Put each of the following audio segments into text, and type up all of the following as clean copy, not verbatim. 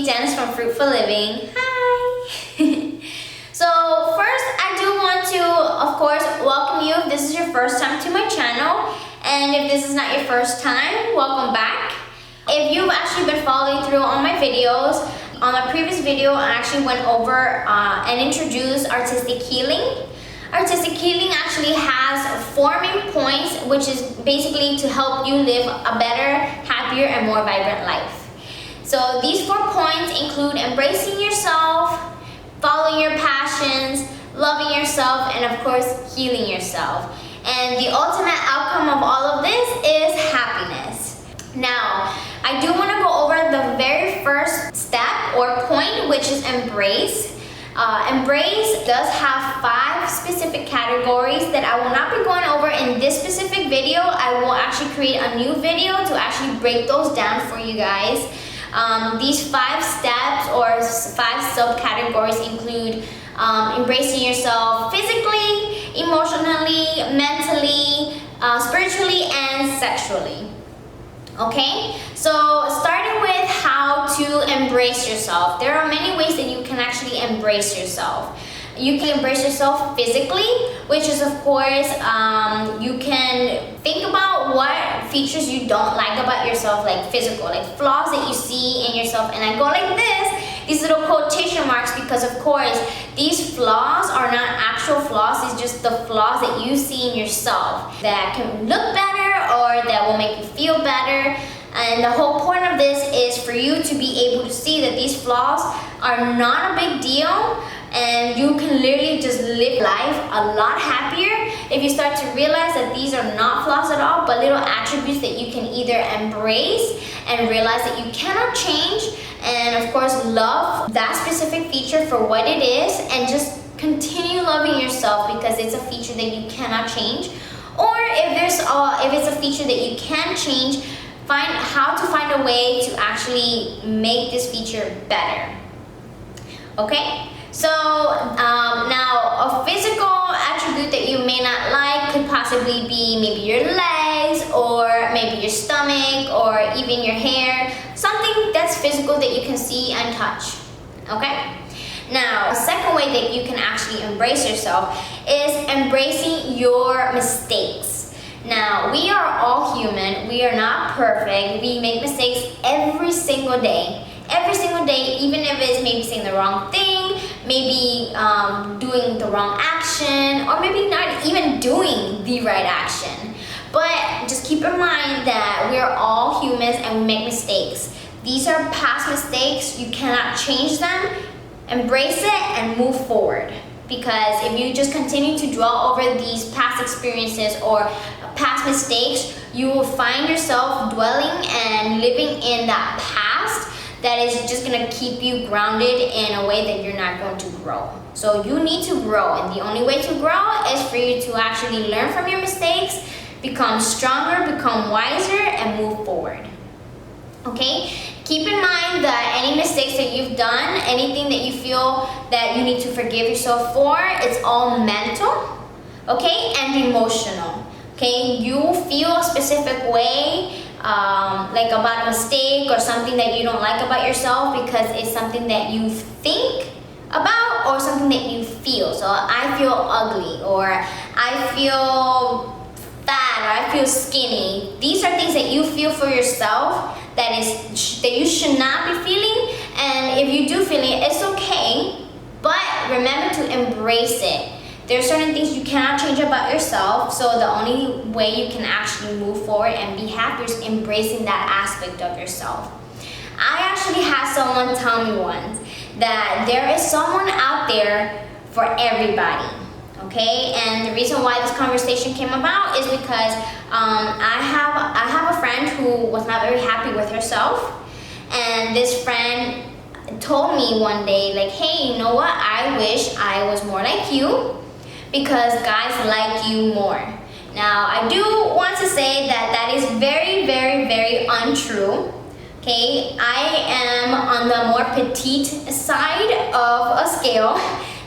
Janice from Fruitful Living. Hi! So first, I do want to, of course, welcome you if this is your first time to my channel. And if this is not your first time, welcome back. If you've actually been following through on my videos, on my previous video, I actually went over and introduced artistic healing. Artistic healing actually has 4 main points, which is basically to help you live a better, happier, and more vibrant life. So these 4 points include embracing yourself, following your passions, loving yourself, and of course, healing yourself. And the ultimate outcome of all of this is happiness. Now, I do want to go over the very first step or point, which is embrace. Embrace does have 5 specific categories that I will not be going over in this specific video. I will actually create a new video to actually break those down for you guys. These 5 steps or 5 subcategories include embracing yourself physically, emotionally, mentally, spiritually, and sexually. Okay, so starting with how to embrace yourself. There are many ways that you can actually embrace yourself. You can embrace yourself physically, which is of course, you can think about what features you don't like about yourself, like physical, like flaws that you see in yourself. And I go like this, these little quotation marks, because of course, these flaws are not actual flaws, it's just the flaws that you see in yourself that can look better or that will make you feel better. And the whole point of this is for you to be able to see that these flaws are not a big deal, and you can literally just live life a lot happier if you start to realize that these are not flaws at all, but little attributes that you can either embrace and realize that you cannot change, and of course love that specific feature for what it is, and just continue loving yourself because it's a feature that you cannot change. Or if it's a feature that you can change, find how to find a way to actually make this feature better. Okay? So now a physical attribute that you may not like could possibly be maybe your legs, or maybe your stomach, or even your hair. Something that's physical that you can see and touch. Okay? Now, a second way that you can actually embrace yourself is embracing your mistakes. Now, we are all human. We are not perfect. We make mistakes every single day. Every single day, even if it's maybe saying the wrong thing, maybe doing the wrong action, or maybe not even doing the right action. But just keep in mind that we are all humans and we make mistakes. These are past mistakes. You cannot change them. Embrace it and move forward. Because if you just continue to dwell over these past experiences or past mistakes, you will find yourself dwelling and living in that past that is just gonna keep you grounded in a way that you're not going to grow. So you need to grow, and the only way to grow is for you to actually learn from your mistakes, become stronger, become wiser, and move forward. Okay? Keep in mind that any mistakes that you've done, anything that you feel that you need to forgive yourself for, it's all mental, okay, and emotional. Okay, you feel a specific way, like about a mistake or something that you don't like about yourself because it's something that you think about or something that you feel. So I feel ugly, or I feel fat, or I feel skinny. These are things that you feel for yourself that you should not be feeling, and if you do feel it, it's okay, but remember to embrace it. There are certain things you cannot change about yourself, so the only way you can actually move forward and be happy is embracing that aspect of yourself. I actually had someone tell me once that there is someone out there for everybody. Okay, and the reason why this conversation came about is because I have a friend who was not very happy with herself, and this friend told me one day, like, hey, you know what, I wish I was more like you because guys like you more. Now, I do want to say that that is very, very, very untrue. Okay, I am on the more petite side of a scale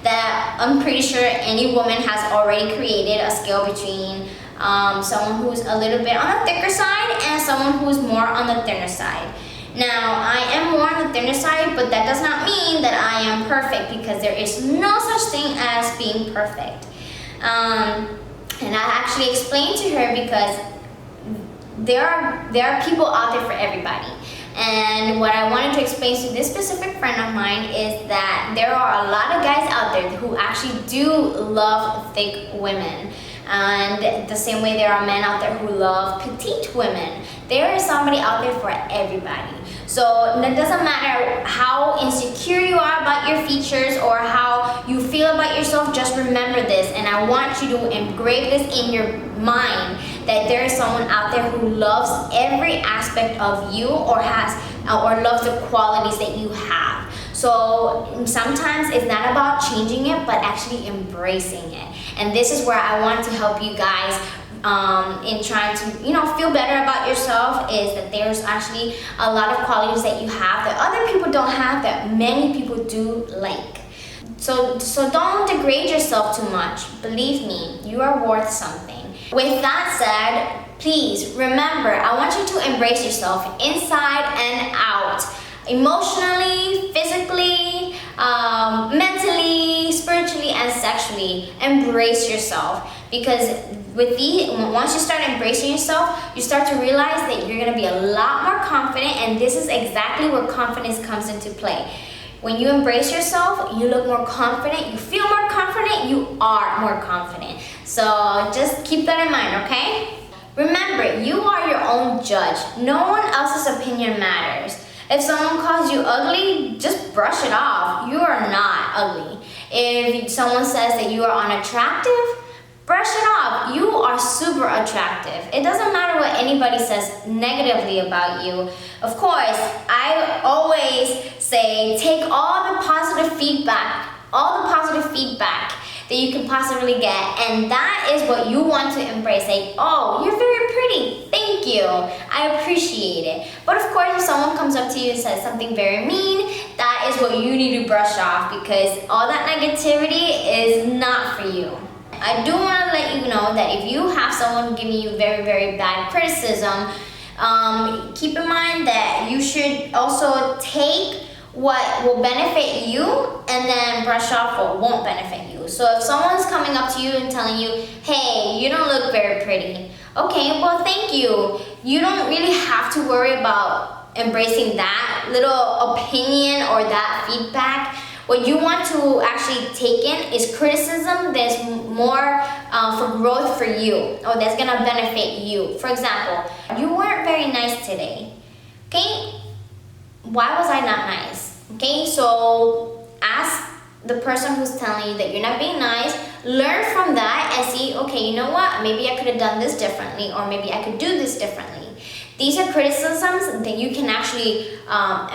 that I'm pretty sure any woman has already created a scale between someone who's a little bit on the thicker side and someone who's more on the thinner side. Now, I am more on the thinner side, but that does not mean that I am perfect, because there is no such thing as being perfect. And I actually explained to her, because there are people out there for everybody. And what I wanted to explain to this specific friend of mine is that there are a lot of guys out there who actually do love thick women. And the same way there are men out there who love petite women. There is somebody out there for everybody. So it doesn't matter how insecure you are about your features or how you feel about yourself, just remember this. And I want you to engrave this in your mind, that there is someone out there who loves every aspect of you, or loves the qualities that you have. So sometimes it's not about changing it, but actually embracing it. And this is where I want to help you guys in trying to, feel better about yourself, is that there's actually a lot of qualities that you have that other people don't have, that many people do like. So don't degrade yourself too much. Believe me, you are worth something. With that said, please remember, I want you to embrace yourself inside and out. Emotionally, physically, mentally, spiritually, and sexually. Embrace yourself, because once you start embracing yourself, you start to realize that you're gonna be a lot more confident, and this is exactly where confidence comes into play. When you embrace yourself, you look more confident, you feel more confident, you are more confident. So just keep that in mind, okay? Remember, you are your own judge. No one else's opinion matters. If someone calls you ugly, just brush it off. You are not ugly. If someone says that you are unattractive, brush it off. You are super attractive. It doesn't matter what anybody says negatively about you. Of course, I always say take all the positive feedback that you can possibly get, and that is what you want to embrace. Like, oh, you're very pretty, thank you, I appreciate it. But of course, if someone comes up to you and says something very mean, that is what you need to brush off, because all that negativity is not for you. I do want to let you know that if you have someone giving you very, very bad criticism, keep in mind that you should also take what will benefit you and then brush off what won't benefit you. So if someone's coming up to you and telling you, hey, you don't look very pretty. Okay, well, thank you. You don't really have to worry about embracing that little opinion or that feedback. What you want to actually take in is criticism that's more for growth for you, or that's gonna benefit you. For example, you weren't very nice today. Okay? Why was I not nice? Okay, so ask the person who's telling you that you're not being nice, learn from that and see, okay, you know what? Maybe I could have done this differently, or maybe I could do this differently. These are criticisms that you can actually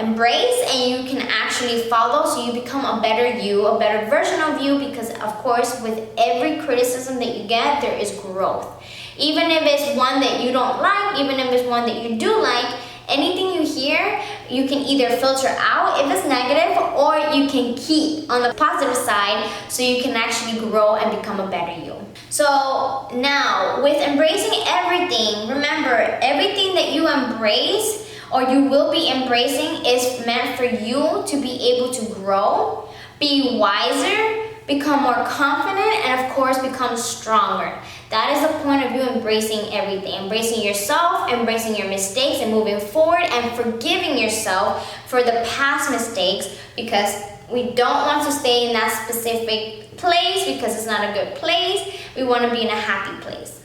embrace and you can actually follow, so you become a better you, a better version of you, because of course with every criticism that you get, there is growth. Even if it's one that you don't like, even if it's one that you do like, anything you hear, you can either filter out if it's negative, or you can keep on the positive side, so you can actually grow and become a better you. So now, with embracing everything, remember, everything that you embrace or you will be embracing is meant for you to be able to grow, be wiser, become more confident, and of course, become stronger. That is the point of you embracing everything. Embracing yourself, embracing your mistakes, and moving forward, and forgiving yourself for the past mistakes, because we don't want to stay in that specific place because it's not a good place. We want to be in a happy place.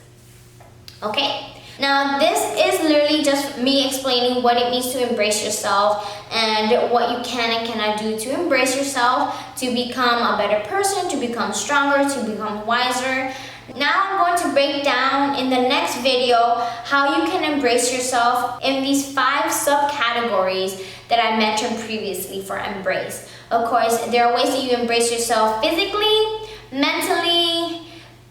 Okay? Now, this is literally just me explaining what it means to embrace yourself and what you can and cannot do to embrace yourself, to become a better person, to become stronger, to become wiser. Now I'm going to break down in the next video how you can embrace yourself in these 5 subcategories that I mentioned previously for embrace. Of course, there are ways that you embrace yourself physically, mentally,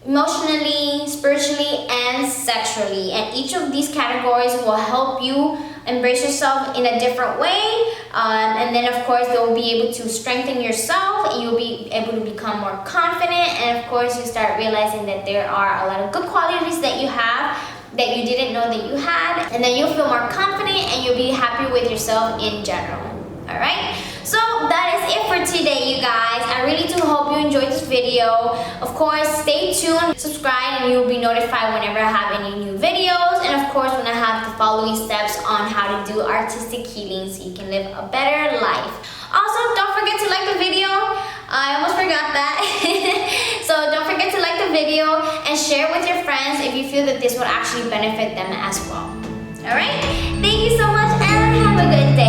emotionally, spiritually, and sexually. And each of these categories will help you embrace yourself in a different way. And then, of course, you'll be able to strengthen yourself, and you'll be able to become more confident. And, of course, you start realizing that there are a lot of good qualities that you have that you didn't know that you had, and then you'll feel more confident and you'll be happy with yourself in general. Alright, so that is it for today, you guys. I really do hope you enjoyed this video. Of course, stay tuned, subscribe, and you'll be notified whenever I have any new videos, and of course when I have the following steps on how to do artistic healing so you can live a better life. Also, don't forget to like the video. I almost forgot that. So don't forget to like the video and share with your friends if you feel that this will actually benefit them as well. Alright, thank you so much and have a good day.